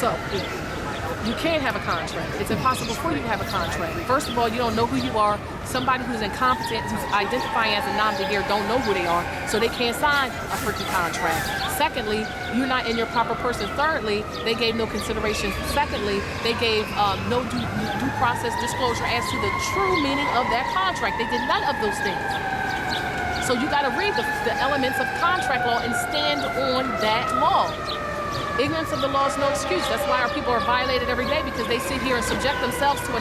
So, you can't have a contract. It's impossible for you to have a contract. First of all, you don't know who you are. Somebody who's incompetent, who's identifying as a non-behavior, don't know who they are, so they can't sign a freaking contract. Secondly, you're not in your proper person. Thirdly, they gave no consideration. Secondly, they gave no due process disclosure as to the true meaning of that contract. They did none of those things. So you got to read the elements of contract law and stand on that law. Ignorance of the law is no excuse. That's why our people are violated every day, because they sit here and subject themselves to a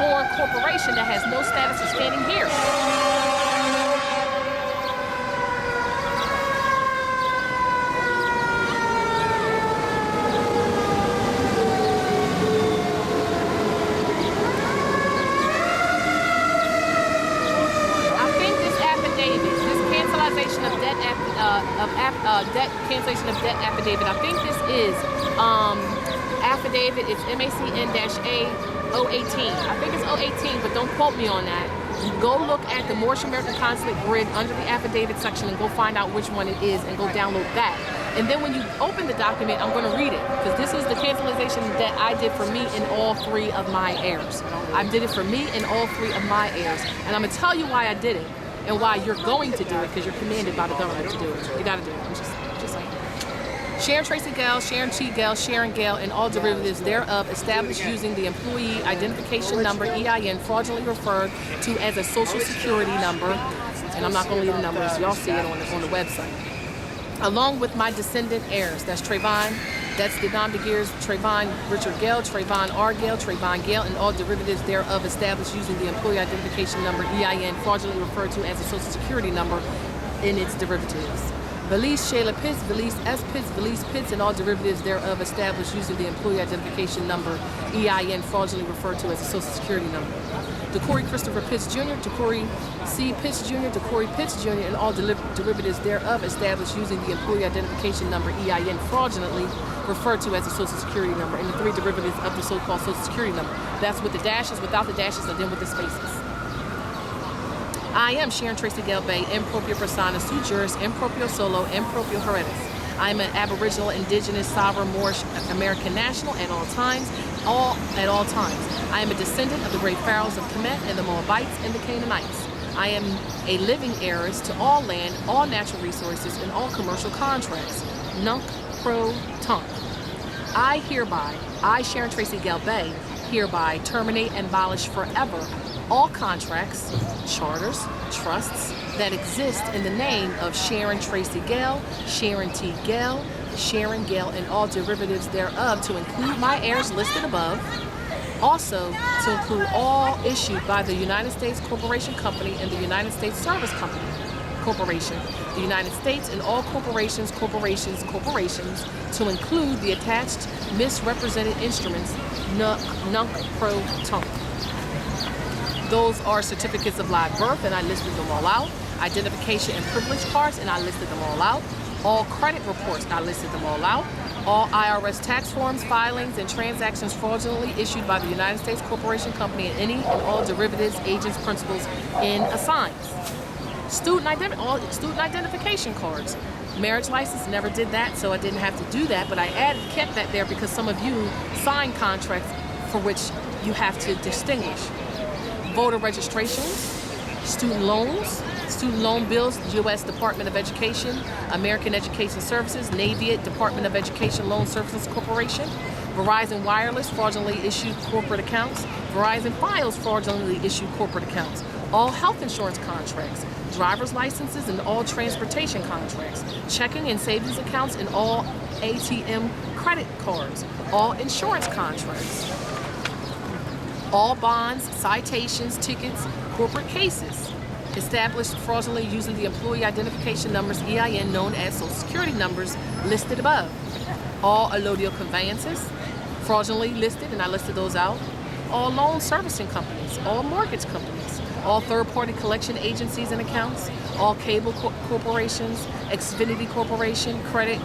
foreign corporation that has no status of standing here. Debt cancellation of debt affidavit. I think this is affidavit. It's MACN-A 018. I think it's 018, but don't quote me on that. Go look at the Moorish American Consulate grid under the affidavit section and go find out which one it is and go download that. And then when you open the document, I'm going to read it, because this is the cancellation that I did for me and all 3 of my heirs. I did it for me and all 3 of my heirs, and I'm going to tell you why I did it. And why you're going to do it, because you're commanded by the government to do it. You got to do it. I'm just saying. Sharon Tracy Gale, Sharon T. Gale, Sharon Gale, and all derivatives thereof established using the employee identification number, EIN, fraudulently referred to as a social security number. And I'm not going to leave the numbers. Y'all see it on the website. Along with my descendant heirs. That's Trayvon. That's the non-begeers, Trayvon Richard Gale, Trayvon R. Gale, Trayvon Gale, and all derivatives thereof established using the employee identification number, EIN, fraudulently referred to as a social security number in its derivatives. Valise Shayla Pitts, Valise S. Pitts, Valise Pitts, and all derivatives thereof established using the employee identification number, EIN, fraudulently referred to as a social security number. DeCorey Christopher Pitts Jr., DeCorey C. Pitts Jr., DeCorey Pitts Jr., and all derivatives thereof established using the employee identification number, EIN, fraudulently referred to as a social security number, and the 3 derivatives of the so-called social security number. That's with the dashes, without the dashes, and then with the spaces. I am Sharon Tracy Gale Bay, improprio persona, sui juris, improprio solo, improprio heredis. I am an Aboriginal, Indigenous, Sovereign, Moorish, American national at all times, at all times. I am a descendant of the great pharaohs of Kemet and the Moabites and the Canaanites. I am a living heiress to all land, all natural resources, and all commercial contracts. Nunc pro tunc. I, Sharon Tracy Gale Bay, hereby terminate and abolish forever all contracts, charters, trusts that exist in the name of Sharon Tracy Gale, Sharon T. Gale, Sharon Gale, and all derivatives thereof, to include my heirs listed above. Also, to include all issued by the United States Corporation Company and the United States Service Company Corporation, the United States, and all corporations, to include the attached misrepresented instruments, nunc pro tunc. Those are certificates of live birth, and I listed them all out. Identification and privilege cards, and I listed them all out. All credit reports, I listed them all out. All IRS tax forms, filings, and transactions fraudulently issued by the United States Corporation Company and any and all derivatives, agents, principals, and assigns. Student identification cards. Marriage license, never did that, so I didn't have to do that, but I kept that there because some of you sign contracts for which you have to distinguish. Voter registrations, student loans, student loan bills, U.S. Department of Education, American Education Services, Navy Department of Education Loan Services Corporation, Verizon Wireless, fraudulently issued corporate accounts, Verizon Files, fraudulently issued corporate accounts, all health insurance contracts, driver's licenses, and all transportation contracts, checking and savings accounts, and all ATM credit cards, all insurance contracts, all bonds, citations, tickets, corporate cases, established fraudulently using the employee identification numbers, EIN, known as Social Security numbers, listed above. All allodial conveyances, fraudulently listed, and I listed those out. All loan servicing companies, all mortgage companies, all third-party collection agencies and accounts, all cable corporations, Xfinity Corporation, credit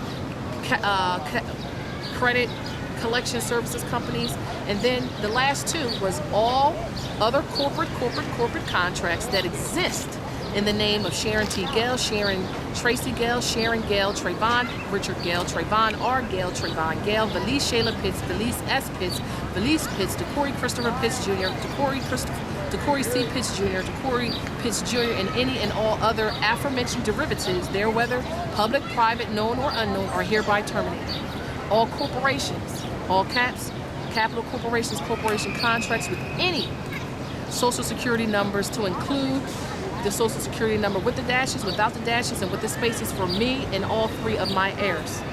collection services companies, and then the last 2 was all other corporate contracts that exist In the name of Sharon T. Gale, Sharon Tracy Gale, Sharon Gale, Trayvon, Richard Gale, Trayvon R. Gale, Trayvon Gale, Valise Shayla Pitts, Valise S. Pitts, Valise Pitts, DeCorey Christopher Pitts Jr., DeCorey C. Pitts Jr., DeCorey Pitts Jr., and any and all other aforementioned derivatives, there whether public, private, known, or unknown, are hereby terminated. All corporations, all caps, capital corporations, corporation contracts with any social security numbers to include the social security number with the dashes, without the dashes, and with the spaces for me and all three of my heirs.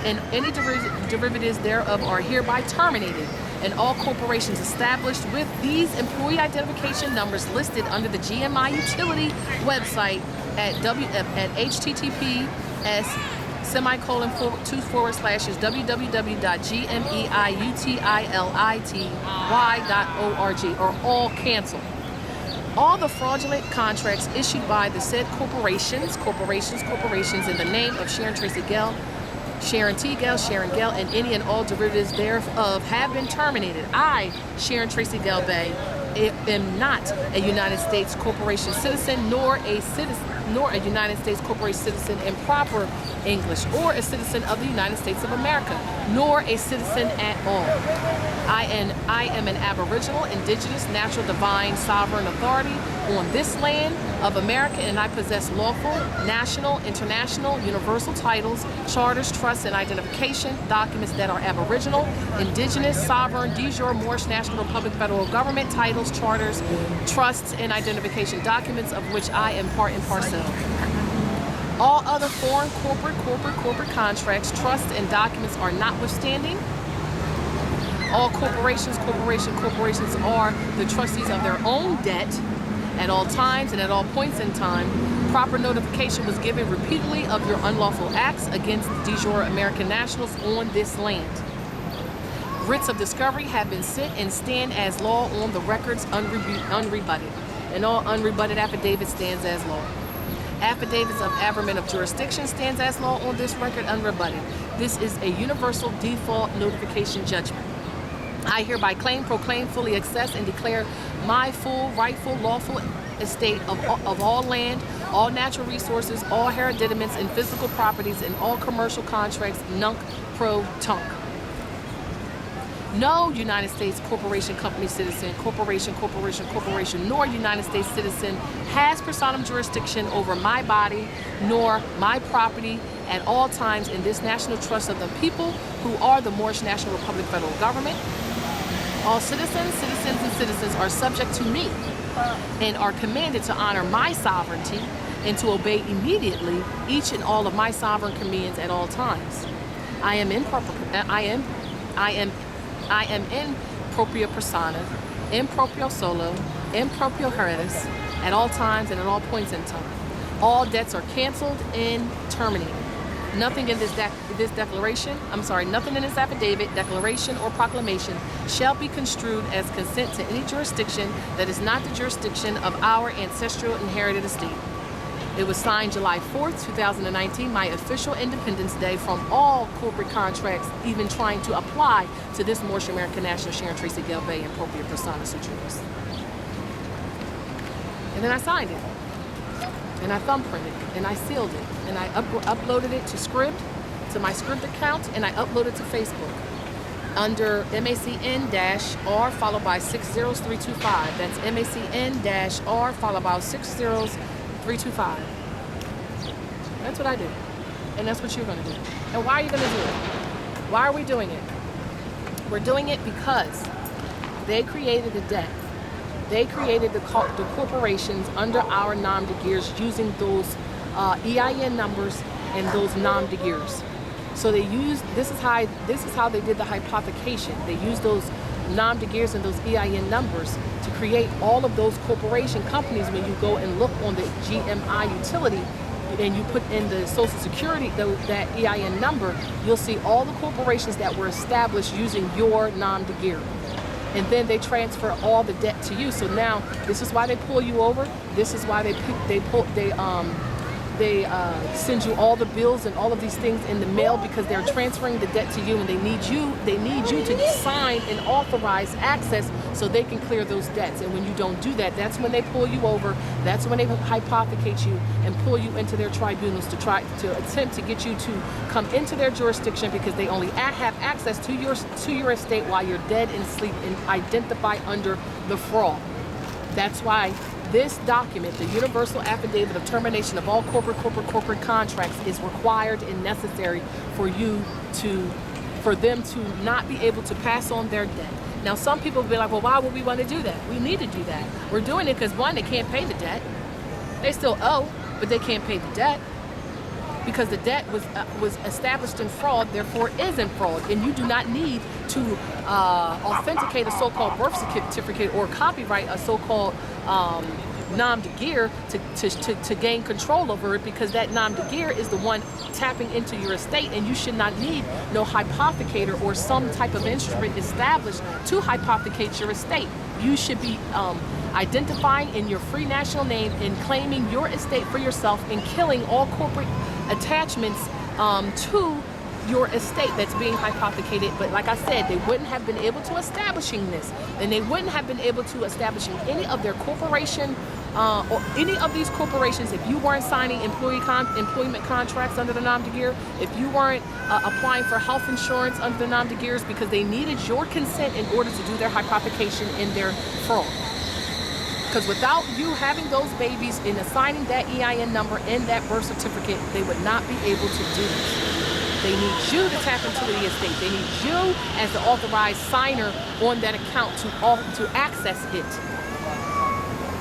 And any derivatives thereof are hereby terminated, and all corporations established with these employee identification numbers listed under the GMI utility website at www.gmeitily.org are all canceled. All the fraudulent contracts issued by the said corporations in the name of Sharon Tracy Gale, Sharon T. Gale, Sharon Gale, and any and all derivatives thereof have been terminated. I, Sharon Tracy Gale Bay, am not a United States corporation citizen, nor a United States corporation citizen in proper English, or a citizen of the United States of America, nor a citizen at all. I am an aboriginal, indigenous, natural, divine, sovereign authority on this land of America, and I possess lawful, national, international, universal titles, charters, trusts, and identification documents that are aboriginal, indigenous, sovereign, de jure, Moorish, national, republic, federal government titles, charters, trusts, and identification documents of which I am part and parcel. All other foreign corporate contracts, trusts, and documents are notwithstanding. All corporations are the trustees of their own debt at all times and at all points in time. Proper notification was given repeatedly of your unlawful acts against de jure American nationals on this land. Writs of discovery have been sent and stand as law on the records unrebutted, and all unrebutted affidavits stands as law. Affidavits of averment of jurisdiction stands as law on this record unrebutted. This is a universal default notification judgment. I hereby claim, proclaim, fully access, and declare my full, rightful, lawful estate of all land, all natural resources, all hereditaments and physical properties, and all commercial contracts, nunc pro tunc. No United States corporation, company, citizen, corporation, nor United States citizen has personam jurisdiction over my body nor my property at all times in this national trust of the people who are the Moorish National Republic federal government. All citizens are subject to me and are commanded to honor my sovereignty and to obey immediately each and all of my sovereign commands at all times. I am in propria persona, in proprio solo, in proprio haeredis, at all times and at all points in time. All debts are canceled and terminated. Nothing in this affidavit, declaration, or proclamation shall be construed as consent to any jurisdiction that is not the jurisdiction of our ancestral inherited estate. It was signed July 4th, 2019, my official Independence Day, from all corporate contracts even trying to apply to this Moorish American national Sharon Tracy Gale Bay and propria persona suturis. And then I signed it, and I thumbprinted it, and I sealed it, and I uploaded it to Scribd, to my Scribd account, and I uploaded to Facebook under MACN-R followed by 60325. That's MACN-R followed by 60325. That's what I did. And that's what you're going to do. And why are you going to do it? Why are we doing it? We're doing it because they created the debt. They created the corporations under our nom de guerres using those EIN numbers and those nom de guerres. So they used, this is how they did the hypothecation. They used those nom de guerres and those EIN numbers to create all of those corporation companies. When you go and look on the GMI utility and you put in the Social Security, that EIN number, you'll see all the corporations that were established using your nom de guerre. And then they transfer all the debt to you. So now this is why they pull you over. This is why they send you all the bills and all of these things in the mail, because they're transferring the debt to you, and they need you to sign sign and authorize access so they can clear those debts. And when you don't do that, that's when they pull you over. That's when they hypothecate you and pull you into their tribunals to try to attempt to get you to come into their jurisdiction, because they only have access to your estate while you're dead and asleep and identify under the fraud. That's why this document, the Universal Affidavit of Termination of all corporate contracts, is required and necessary for them to not be able to pass on their debt. Now, some people will be like, well, why would we want to do that? We need to do that. We're doing it because, one, they can't pay the debt. They still owe, but they can't pay the debt because the debt was established in fraud, therefore is in fraud. And you do not need to authenticate a so-called birth certificate or copyright a so-called nom de guerre to gain control over it, because that nom de guerre is the one tapping into your estate, and you should not need no hypothecator or some type of instrument established to hypothecate your estate. You should be identifying in your free national name and claiming your estate for yourself and killing all corporate attachments to your estate that's being hypothecated. But like I said, they wouldn't have been able to establishing this, and they wouldn't have been able to establishing any of their corporation or any of these corporations if you weren't signing employment contracts under the nom de guerre, if you weren't applying for health insurance under the nom de guerres, because they needed your consent in order to do their hypothecation and their fraud. Because without you having those babies and assigning that EIN number and that birth certificate, they would not be able to do this. They need you to tap into the estate. They need you as the authorized signer on that account to access it.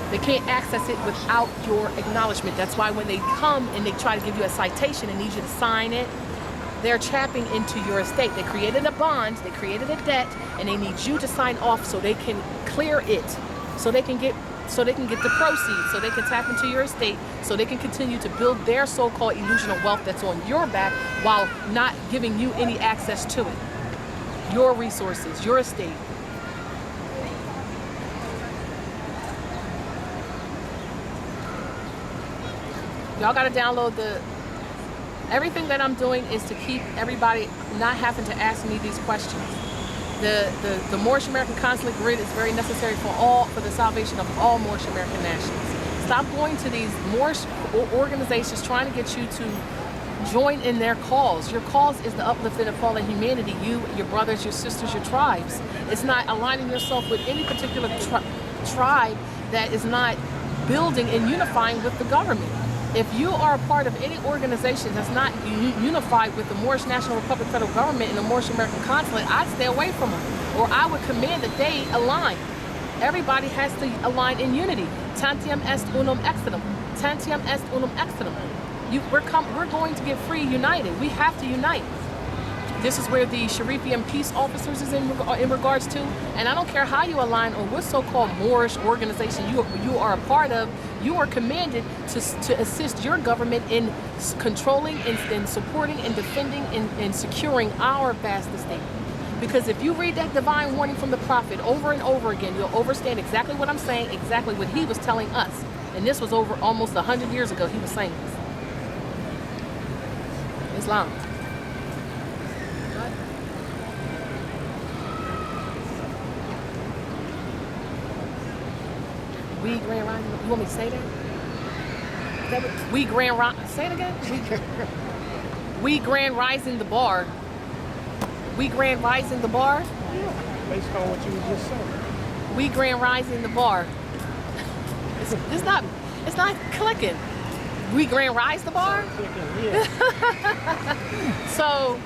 They can't access it without your acknowledgement. That's why when they come and they try to give you a citation and need you to sign it, they're tapping into your estate. They created a bond, they created a debt, and they need you to sign off so they can clear it, so they can get the proceeds, so they can tap into your estate, so they can continue to build their so-called illusional wealth that's on your back while not giving you any access to it. Your resources, your estate. Y'all gotta download everything that I'm doing is to keep everybody not having to ask me these questions. The Moorish American Consulate grid is very necessary for the salvation of all Moorish American nationals. Stop going to these Moorish organizations trying to get you to join in their cause. Your cause is the uplifting of fallen humanity, you, your brothers, your sisters, your tribes. It's not aligning yourself with any particular tribe that is not building and unifying with the government. If you are a part of any organization that's not unified with the Moorish National Republic federal government and the Moorish American Consulate, I'd stay away from them. Or I would command that they align. Everybody has to align in unity. Tantiam est unum exitum. Tantiam est unum exitum. We're going to get free united. We have to unite. This is where the Sharifian peace officers is in regards to. And I don't care how you align or what so-called Moorish organization you are a part of, you are commanded to assist your government in controlling and supporting and defending and securing our vast estate. Because if you read that divine warning from the prophet over and over again, you'll understand exactly what I'm saying, exactly what he was telling us. And this was over almost 100 years ago he was saying this. Islam. We Grand Rising. You want me to say that? We Grand Rising. Say it again. We Grand Rising the bar. We Grand Rising the bar. Yeah, based on what you were just saying. We Grand Rising the bar. It's not clicking. We Grand Rise the bar. Yeah. So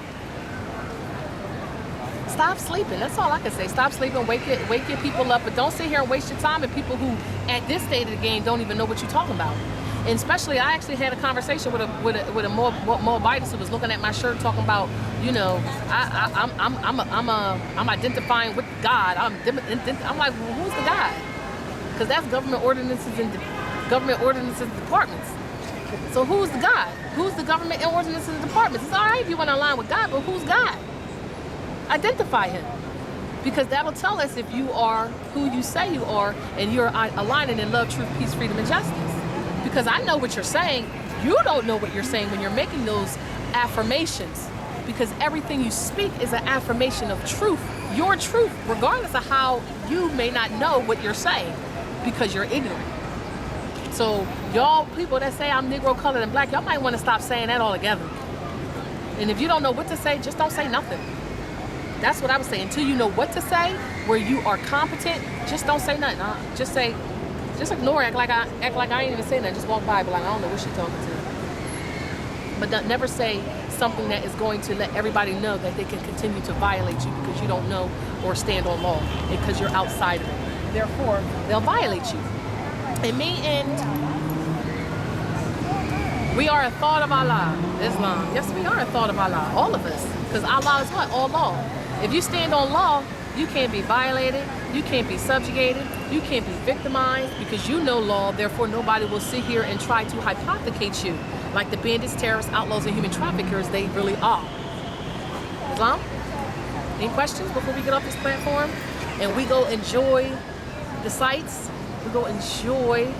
stop sleeping. That's all I can say. Stop sleeping. Wake your people up, but don't sit here and waste your time with people who, at this state of the game, don't even know what you're talking about. And especially, I actually had a conversation with a Moabitess who was looking at my shirt, talking about, you know, I'm identifying with God. I'm like, well, who's the God? Because that's government ordinances and departments. So who's the God? Who's the government ordinances and departments? It's all right if you want to align with God, but who's God? Identify him, because that'll tell us if you are who you say you are and you're aligning in love, truth, peace, freedom, and justice. Because I know what you're saying. You don't know what you're saying when you're making those affirmations. because everything you speak is an affirmation of truth, your truth, regardless of how you may not know what you're saying because you're ignorant. So y'all people that say I'm Negro, colored, and black, y'all might want to stop saying that altogether. And if you don't know what to say, just don't say nothing. That's what I was saying. Until you know what to say, where you are competent, just don't say nothing. Just say, just ignore it, act like I ain't even saying that. Just walk by, but like I don't know what she's talking to. But don't, never say something that is going to let everybody know that they can continue to violate you because you don't know or stand on law, because you're outside of it. Therefore, they'll violate you. And me and we are a thought of Allah, Islam. Yes, we are a thought of Allah, all of us. Because Allah is what? All law. If you stand on law, you can't be violated, you can't be subjugated, you can't be victimized because you know law, therefore nobody will sit here and try to hypothecate you like the bandits, terrorists, outlaws, and human traffickers they really are. Islam? Any questions before we get off this platform? And we go enjoy the sights, we go enjoy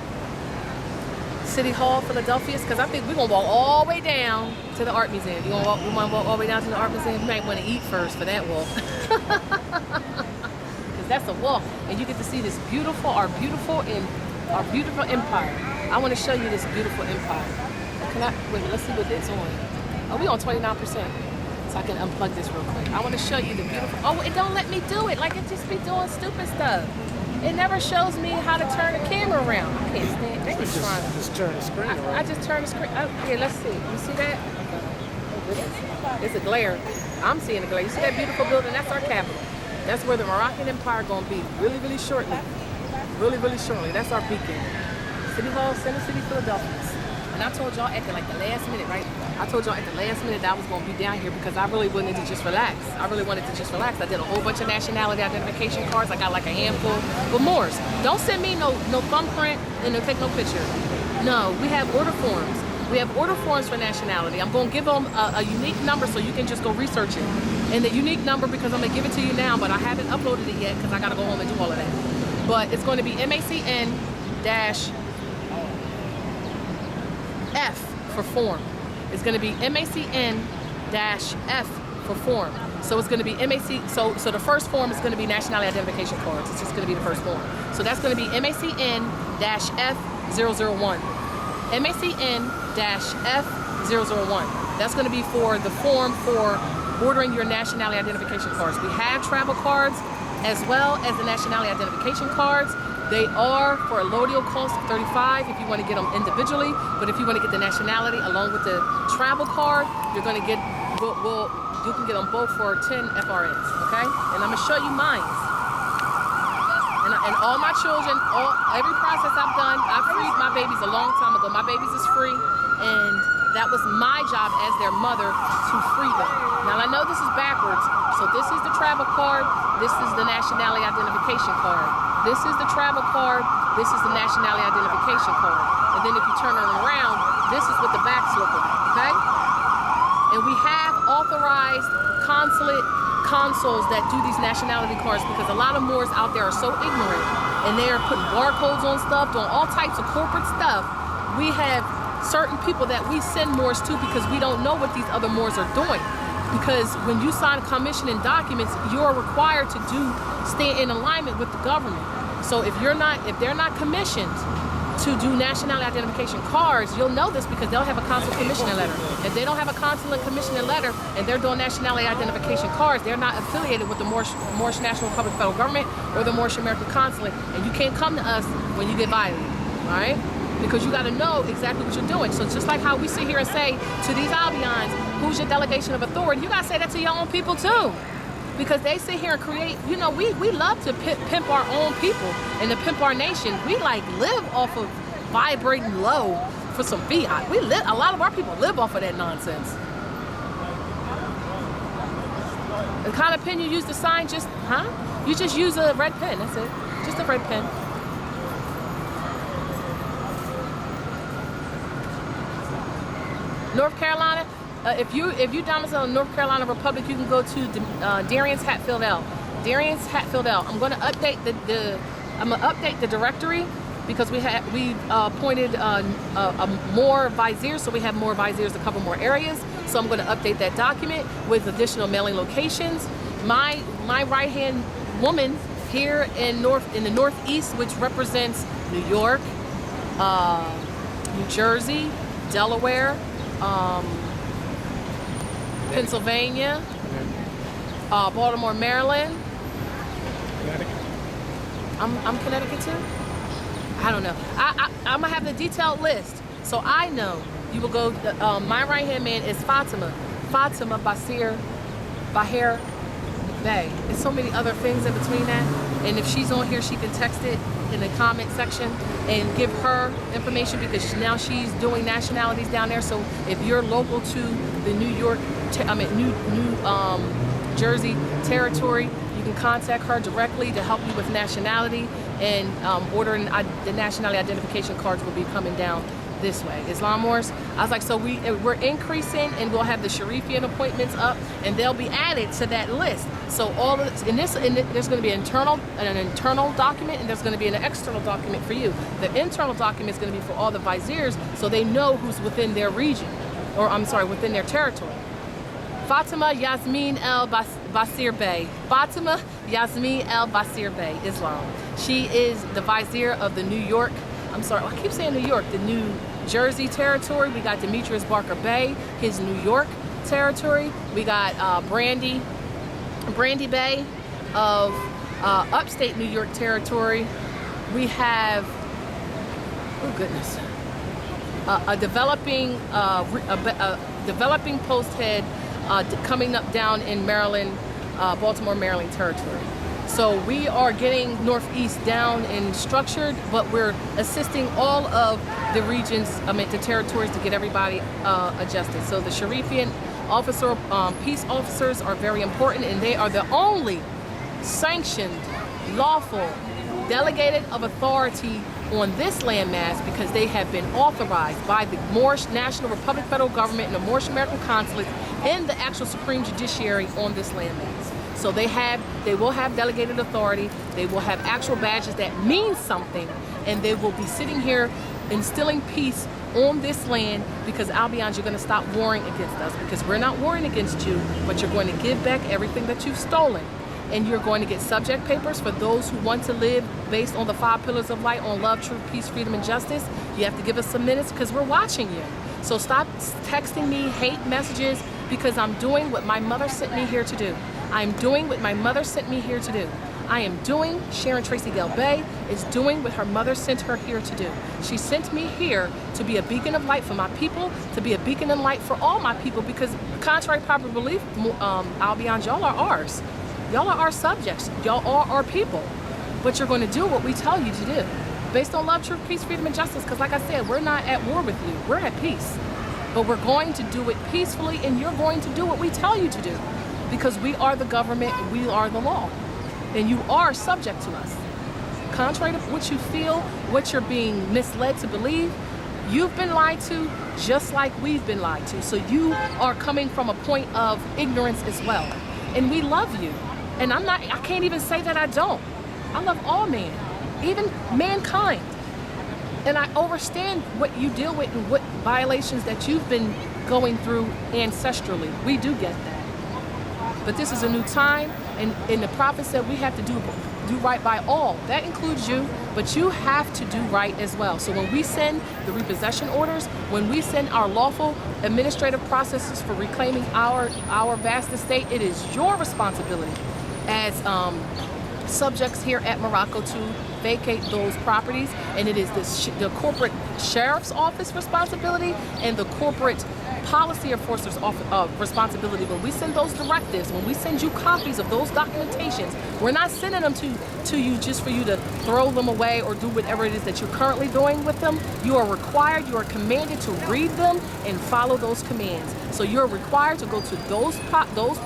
City Hall, Philadelphia, because I think we're gonna walk all the way down to the art museum. We want to walk all the way down to the art museum. We might want to eat first for that walk, because that's a walk, and you get to see this beautiful, our beautiful empire. I want to show you this beautiful empire. Can I wait? Let's see what it's on. Oh, we on 29%, so I can unplug this real quick. I want to show you the beautiful. Oh, it don't let me do it. Like it just be doing stupid stuff. It never shows me how to turn the camera around. I can't stand it. Just turn the screen around. I just turn the screen. Oh, here, let's see. You see that? Oh, goodness. It's a glare. I'm seeing a glare. You see that beautiful building? That's our capital. That's where the Moroccan Empire going to be really, really shortly. Really, really shortly. That's our beacon. City Hall, Center City, Philadelphia. And I told y'all at the last minute, right? I told y'all at the last minute that I was going to be down here because I really wanted to just relax. I really wanted to just relax. I did a whole bunch of nationality identification cards. I got like a handful, but more. Don't send me no thumbprint and no take no picture. No, we have order forms. We have order forms for nationality. I'm going to give them a unique number so you can just go research it. And the unique number, because I'm going to give it to you now, but I haven't uploaded it yet because I got to go home and do all of that. But it's going to be MACN-F for form. It's going to be MACN-F for form. So it's going to be so the first form is going to be nationality identification cards. It's just going to be the first form. So that's going to be MACN-F001. MACN-F001. That's going to be for the form for ordering your nationality identification cards. We have travel cards as well as the nationality identification cards. They are for a low deal cost of $35 if you want to get them individually, but if you want to get the nationality along with the travel card, you're going to get, you can get them both for 10 FRNs, okay? And I'm going to show you mine. And all my children, every process I've done, I freed my babies a long time ago. My babies is free, and that was my job as their mother to free them. Now I know this is backwards, so this is the travel card, this is the nationality identification card. This is the travel card, this is the nationality identification card. And then if you turn it around, this is what the backs look like, okay? And we have authorized consuls that do these nationality cards because a lot of Moors out there are so ignorant and they are putting barcodes on stuff, doing all types of corporate stuff. We have certain people that we send Moors to because we don't know what these other Moors are doing. Because when you sign commissioning documents, you're required to stay in alignment with the government. So if they're not commissioned to do nationality identification cards, you'll know this because they'll have a consular commissioning letter. If they don't have a consular commissioning letter and they're doing nationality identification cards, they're not affiliated with the Moorish National Republic Federal Government or the Moorish American Consulate, and you can't come to us when you get violated, all right? Because you got to know exactly what you're doing. So just like how we sit here and say to these Albions, who's your delegation of authority, you got to say that to your own people too. Because they sit here and create, you know, we love to pimp our own people and to pimp our nation. We like live off of vibrating low for some fiat. A lot of our people live off of that nonsense. The kind of pen you use to sign, you just use a red pen, that's it. Just a red pen. North Carolina, if you domicile in North Carolina Republic, you can go to Darien's Hatfield L. Darien's Hatfield L. I'm going to update the directory because we appointed more viziers, so we have more viziers to cover more areas. So I'm going to update that document with additional mailing locations. My right-hand woman here in the Northeast, which represents New York, New Jersey, Delaware, Pennsylvania, Baltimore, Maryland. Connecticut. I'm Connecticut too? I don't know. I'm gonna have the detailed list. So I know you will go, my right-hand man is Fatima Bahir Bay. There's so many other things in between that. And if she's on here, she can text it in the comment section and give her information, because now she's doing nationalities down there. So if you're local to the New Jersey territory, you can contact her directly to help you with nationality, and ordering the nationality identification cards will be coming down this way. Islam Wars. I was like, so we're increasing, and we'll have the Sharifian appointments up, and they'll be added to that list. So all of this, there's going to be an internal document, and there's going to be an external document for you. The internal document is going to be for all the viziers, so they know who's within their region, or I'm sorry, within their territory. Fatima Yasmin El Basir Bey. Fatima Yasmin El Basir Bey, Islam. She is the vizier of the New York, I keep saying New York, the New Jersey territory. We got Demetrius Barker Bey, his New York territory. We got Brandy Bey of upstate New York territory. We have, oh goodness, a developing post head coming up down in Maryland, Baltimore, Maryland territory. So we are getting Northeast down and structured, but we're assisting all of the regions, the territories, to get everybody adjusted. So the Sharifian officer, peace officers are very important, and they are the only sanctioned, lawful, delegated of authority on this landmass, because they have been authorized by the Moorish National Republic Federal Government and the Moorish American Consulate and the actual Supreme Judiciary on this landmass. So they will have delegated authority, they will have actual badges that mean something, and they will be sitting here instilling peace on this land, because Albion's, you're going to stop warring against us, because we're not warring against you, but you're going to give back everything that you've stolen. And you're going to get subject papers for those who want to live based on the 5 pillars of light, on love, truth, peace, freedom, and justice. You have to give us some minutes, because we're watching you. So stop texting me hate messages, because I'm doing what my mother sent me here to do. I'm doing what my mother sent me here to do. I am doing, Sharon Tracy Gale Bay is doing what her mother sent her here to do. She sent me here to be a beacon of light for my people, to be a beacon of light for all my people, because contrary to popular belief, Albion, y'all are ours. Y'all are our subjects. Y'all are our people. But you're going to do what we tell you to do, based on love, truth, peace, freedom, and justice. Because like I said, we're not at war with you. We're at peace. But we're going to do it peacefully, and you're going to do what we tell you to do. Because we are the government, and we are the law. And you are subject to us. Contrary to what you feel, what you're being misled to believe, you've been lied to just like we've been lied to. So you are coming from a point of ignorance as well. And we love you. And I can't even say that I don't. I love all men, even mankind. And I understand what you deal with and what violations that you've been going through ancestrally. We do get that. But this is a new time, and the prophet said we have to do right by all. That includes you, but you have to do right as well. So when we send the repossession orders, when we send our lawful administrative processes for reclaiming our vast estate, it is your responsibility as subjects here at Morocco to vacate those properties, and it is the corporate sheriff's office responsibility and the corporate policy enforcer's responsibility. When we send those directives, when we send you copies of those documentations, we're not sending them to you just for you to throw them away or do whatever it is that you're currently doing with them. You are required, you are commanded to read them and follow those commands. So you're required to go to those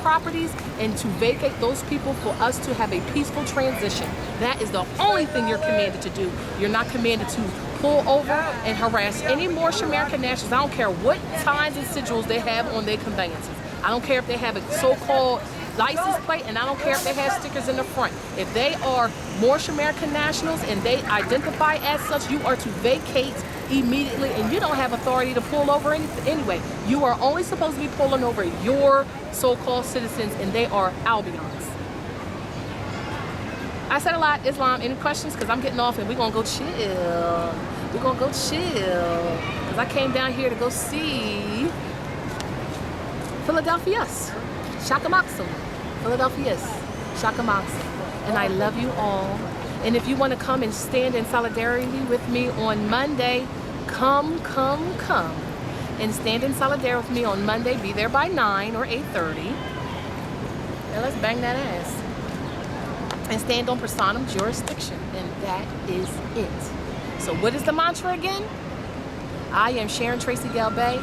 properties and to vacate those people for us to have a peaceful transition. That is the only thing you're commanded to do. You're not commanded to pull over and harass any Moorish American nationals. I don't care what signs and sigils they have on their conveyances. I don't care if they have a so-called license plate, and I don't care if they have stickers in the front. If they are Moorish American nationals and they identify as such, you are to vacate immediately, and you don't have authority to pull over anyway. You are only supposed to be pulling over your so-called citizens, and they are Albions. I said a lot. Islam, any questions? Because I'm getting off and we're going to go chill. We're going to go chill. Because I came down here to go see Philadelphia's. Shakamaksim. Philadelphia's. Shakamaksim. And I love you all. And if you want to come and stand in solidarity with me on Monday, come. And stand in solidarity with me on Monday. Be there by 9 or 8:30. And let's bang that ass. And stand on personam jurisdiction. And that is it. So what is the mantra again? I am Sharon Tracy Galbay,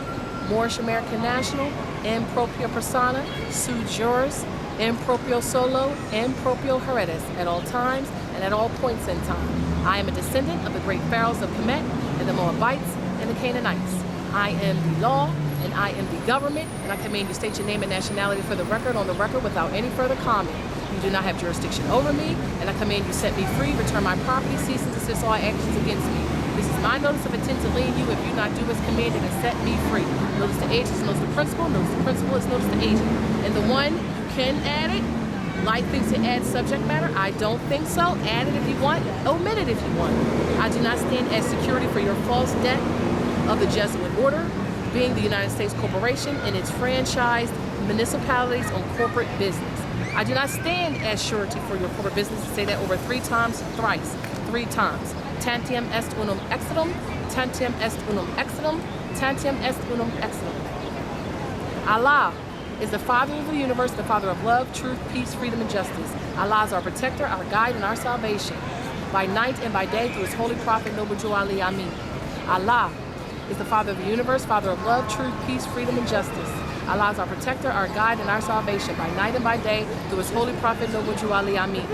Moorish American National, in proprio persona, sui juris, in proprio solo, in proprio heredis, at all times and at all points in time. I am a descendant of the great pharaohs of Kemet and the Moabites and the Canaanites. I am the law and I am the government, and I command you state your name and nationality for the record on the record without any further comment. You do not have jurisdiction over me, and I command you set me free, return my property, cease and desist all actions against me. This is my notice of intent to lien you if you not do as commanded and set me free. Notice to agent is notice to principal, notice to principal is notice to agent. And the one, you can add it. Light thinks to add subject matter. I don't think so. Add it if you want, omit it if you want. I do not stand as security for your false debt of the Jesuit order, being the United States Corporation and its franchised municipalities on corporate business. I do not stand as surety for your corporate business. To say that over 3 times, thrice, 3 times. Tantium est unum exitum, tantium est unum exitum, tantium est unum exitum. Allah is the Father of the universe, the Father of love, truth, peace, freedom, and justice. Allah is our protector, our guide, and our salvation. By night and by day through his holy prophet, Noble Jew Ali, Amin. Allah is the Father of the universe, Father of love, truth, peace, freedom, and justice. Allah is our protector, our guide, and our salvation. By night and by day through his holy prophet, Noble Jew Ali, Amin.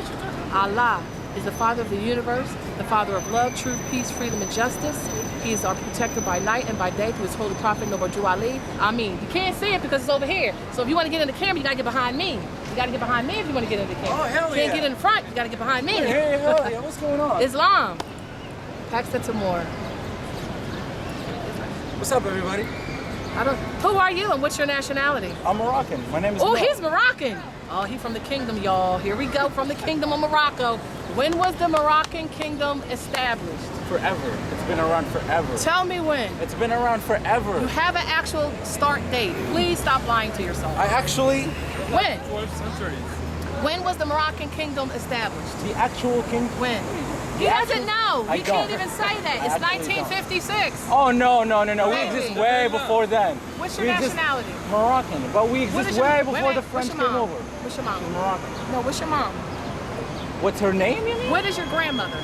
Allah is the Father of the universe, the Father of love, truth, peace, freedom, and justice. He is our protector by night and by day through his holy prophet, Noble Jew Ali. Amin. You can't see it because it's over here. So if you want to get in the camera, you got to get behind me. You got to get behind me if you want to get in the camera. Oh, hell you can't get in the front, you got to get behind me. Hey, hell yeah, what's going on? Islam. Paxton Tamor. What's up, everybody? Who are you and what's your nationality? I'm Moroccan. My name is Oh, Mo. he's Moroccan. Oh, he's from the kingdom, y'all. Here we go, from the kingdom of Morocco. When was the Moroccan kingdom established? Forever. It's been around forever. Tell me when. It's been around forever. You have an actual start date. Please stop lying to yourself. I actually... When? 12th century. When was the Moroccan kingdom established? The actual king... When? He doesn't know. I He can't don't. even say that. It's I actually 1956. Oh, no. We Baby. exist way before then. What's your We exist- nationality? Moroccan. But we What is exist your- way wait, before wait, the French what's your came mom? over. What's your mom? She's Moroccan. No, what's your mom? What's her name, you mean? What is your grandmother?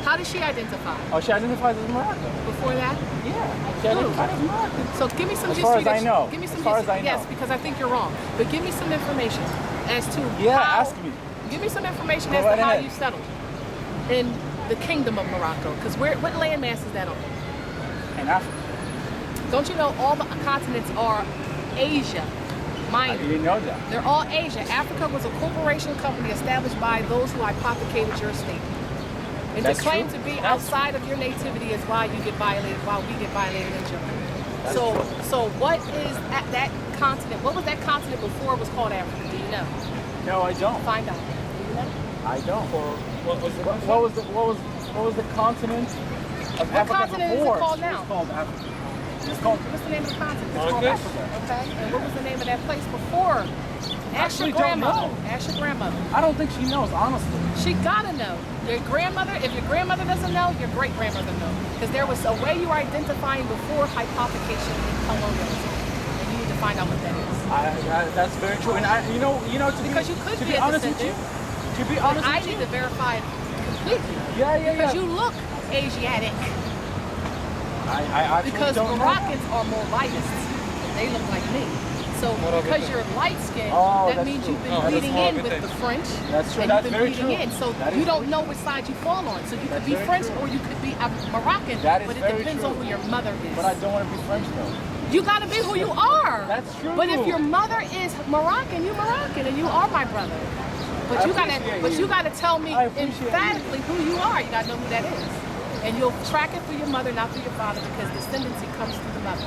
How does she identify? Oh, she identifies as Moroccan. Before that? Yeah. She identifies as Moroccan. So give me some As history. far as I that you- know. Give me some As far as history. I know. Yes, because I think you're wrong. But give me some information as to Yeah, how. ask me. Give me some information Go as right to how ahead. you settled in the kingdom of Morocco. Because what landmass is that on? In Africa. Don't you know all the continents are Asia? I Mind you. didn't know that. They're all Asia. Africa was a corporation company established by those who hypothecated your state. And That's to claim true. to be That's outside of your nativity is why you get violated, while we get violated in Germany. That's So, true. so what is that continent? What was that continent before it was called Africa? Do you know? No, I don't. Find out. Do you know? I don't. What was the What was the continent of Africa continent is it before? called now? It's called Africa. What's the name of the continent? It's called Marcus? Africa. Okay. And what was the name of that place before? Ask your Actually don't grandmother. know. Ask your grandmother. I don't think she knows, honestly. She gotta know. Your grandmother, if your grandmother doesn't know, your great grandmother knows. Because there was a way you were identifying before hypothecation and colonialism. And you need to find out what that is. That's very true. And Because you could to be be a honest with you, descendant. to be But honest I with need you, to verify it completely. yeah. Because you look Asiatic. I actually Because don't know. Moroccans are more lightists. They look like me. So because you're light skinned, Oh, that that's means true. you've been Oh, that's bleeding more in of a with thing. the French. That's true. And That's you've been very bleeding true. in. So That you is don't true. know which side you fall on. So you could That's be very French true. or you could be Moroccan. That is but it very depends true. on who your mother is. But I don't want to be French though. You gotta be who you are. That's true. But if your mother is Moroccan, you're Moroccan and you are my brother. But I you gotta appreciate but you. you gotta tell me I appreciate emphatically who you are. You gotta know who that is. And you'll track it through your mother, not through your father, because descendancy comes through the mother.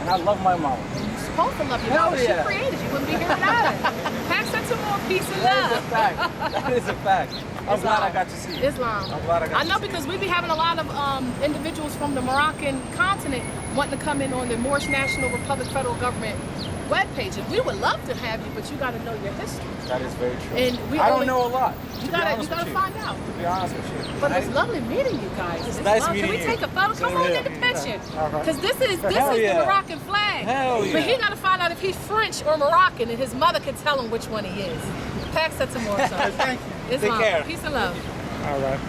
And I love my mom. You're supposed to love your Hell mother. yeah. She created you. Wouldn't be here without her. Pass that to more peace and That is a love. fact. That is a fact. I'm glad I got to see it. Islam. I'm glad I got I know to see because we be having a lot of individuals from the Moroccan continent wanting to come in on the Moorish National Republic federal government webpage. And we would love to have you, but you got to know your history. That is very true. And we I don't only- know a lot. You gotta find out. To be honest with you. But it's lovely meeting you guys. It's nice love. meeting Can we you. take a photo? Come on in the picture. All right. Because this is Hell the yeah. Moroccan flag. Hell yeah. But he gotta find out if he's French or Moroccan, and his mother can tell him which one he is. Pax that some more. Thank you. Islam. Take care. Peace and love. All right.